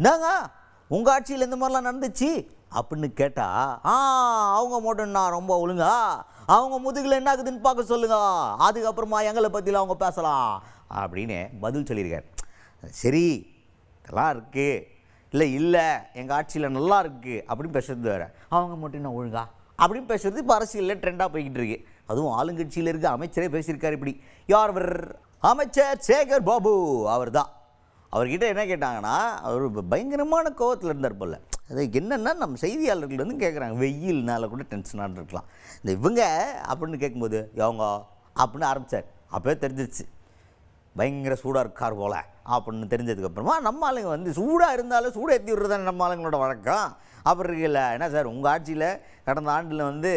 என்னங்க உங்கள் ஆட்சியில் இந்த மாதிரிலாம் நடந்துச்சு அப்படின்னு கேட்டால் அவங்க மட்டும்னா ரொம்ப ஒழுங்கா அவங்க முதுகில் என்ன ஆகுதுன்னு பார்க்க சொல்லுங்க, அதுக்கப்புறமா எங்களை பற்றிலாம் அவங்க பேசலாம் அப்படின்னு பதில் சொல்லியிருக்காரு. சரி இதெல்லாம் இருக்குது, இல்லை எங்கள் ஆட்சியில் நல்லா இருக்குது அப்படின்னு பேசுறது வேறு, அவங்க மட்டும் என்ன ஒழுங்கா அப்படின்னு பேசுறது இப்போ அரசியலில் ட்ரெண்டாக போய்கிட்டு இருக்கு. அதுவும் ஆளுங்கட்சியில் இருக்க அமைச்சரே பேசியிருக்காரு இப்படி. யார் அமைச்சர் சேகர் பாபு அவர் தான். அவர்கிட்ட என்ன கேட்டாங்கன்னா, அவர் பயங்கரமான கோவத்தில் இருந்தார் போல். அது என்னென்னா நம்ம செய்தியாளர்கள் வந்து கேட்குறாங்க, வெயில்னால கூட டென்ஷனாக இருக்கலாம் இந்த இவங்க அப்படின்னு கேட்கும்போது அவங்க அப்படின்னு ஆரம்பித்தார். அப்போயே தெரிஞ்சிருச்சு பயங்கர சூடாக இருக்கார் போல் அப்படின்னு தெரிஞ்சதுக்கப்புறமா நம்ம ஆளுங்க வந்து சூடாக இருந்தாலும் சூடாக ஏற்றி விடுறது தானே நம்ம ஆளுங்களோட வழக்கம். அப்புறம் இருக்குல்ல என்ன சார் உங்கள் ஆட்சியில் கடந்த ஆண்டில் வந்து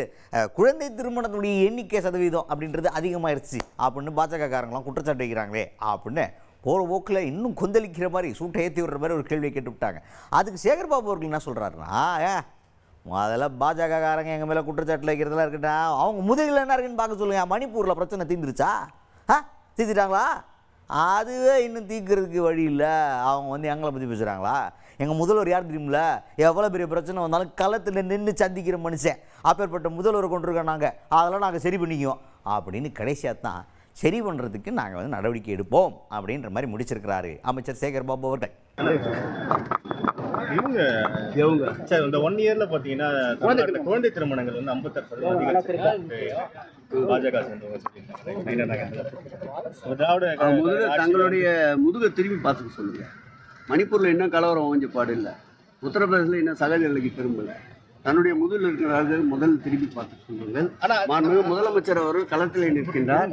குழந்தை திருமணத்துடைய எண்ணிக்கை சதவீதம் அப்படின்றது அதிகமாகிடுச்சு அப்படின்னு பாஜகக்காரங்களாம் குற்றச்சாட்டு வைக்கிறாங்களே அப்படின்னு போகிற போக்கில் இன்னும் கொந்தளிக்கிற மாதிரி சூட்டை ஏற்றி விடுற மாதிரி ஒரு கேள்வியை கேட்டு விட்டாங்க. அதுக்கு சேகர் பாபு அவர்கள் என்ன சொல்கிறாருன்னா, முதல்ல பாஜகக்காரங்க எங்கள் மேலே குற்றச்சாட்டில் வைக்கிறதுலாம் இருக்கட்டும், அவங்க முதுகில் என்ன இருக்குன்னு பார்க்க சொல்லுங்கள். மணிப்பூரில் பிரச்சனை தீர்ந்துருச்சா? தீர்த்துட்டாங்களா? அதுவே இன்னும் தீர்க்கறதுக்கு வழி இல்லை. அவங்க வந்து எங்களை பற்றி பேசுகிறாங்களா? எங்கள் முதல்வர் யார் தெரியுமில்ல, எவ்வளோ பெரிய பிரச்சனை வந்தாலும் களத்தில் நின்று சந்திக்கிற மனுஷன், அப்பேற்பட்ட முதல்வரை கொண்டிருக்கோம் நாங்கள், அதெல்லாம் நாங்கள் சரி பண்ணிக்குவோம் அப்படின்னு கடைசியாக தான் சரி பண்ணுறதுக்கு நாங்கள் வந்து நடவடிக்கை எடுப்போம் அப்படின்ற மாதிரி முடிச்சிருக்கிறாரு அமைச்சர் சேகர் பாபு அவர்கள். இவங்க சார் இந்த 1 இயர்ல பார்த்தீங்கன்னா குழந்தை திருமணங்கள் வந்து 58% பாஜக தங்களுடைய முதுகை திரும்பி பார்த்துக்க சொல்லுங்க. மணிப்பூரில் இன்னும் கலவரம் ஓஞ்ச பாடு இல்லை, உத்தரப்பிரதேசில் இன்னும் சகஜ நிலைக்கு திரும்பல. தன்னுடைய முதலில் இருக்கிறார்கள் முதல் திரும்பி பார்த்து சொல்லுங்கள். மாண்புமிகு முதலமைச்சர் அவர்கள் களத்தில் நிற்கின்றார்.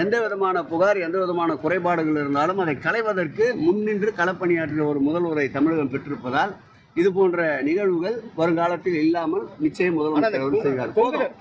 எந்த விதமான புகார் எந்த விதமான குறைபாடுகள் இருந்தாலும் அதை களைவதற்கு முன்னின்று களப்பணியாற்றிய ஒரு முதல்வரை தமிழகம் பெற்றிருப்பதால் இது போன்ற நிகழ்வுகள் வருங்காலத்தில் இல்லாமல் நிச்சயம் முதலமைச்சர் அவர்கள் செய்வார்.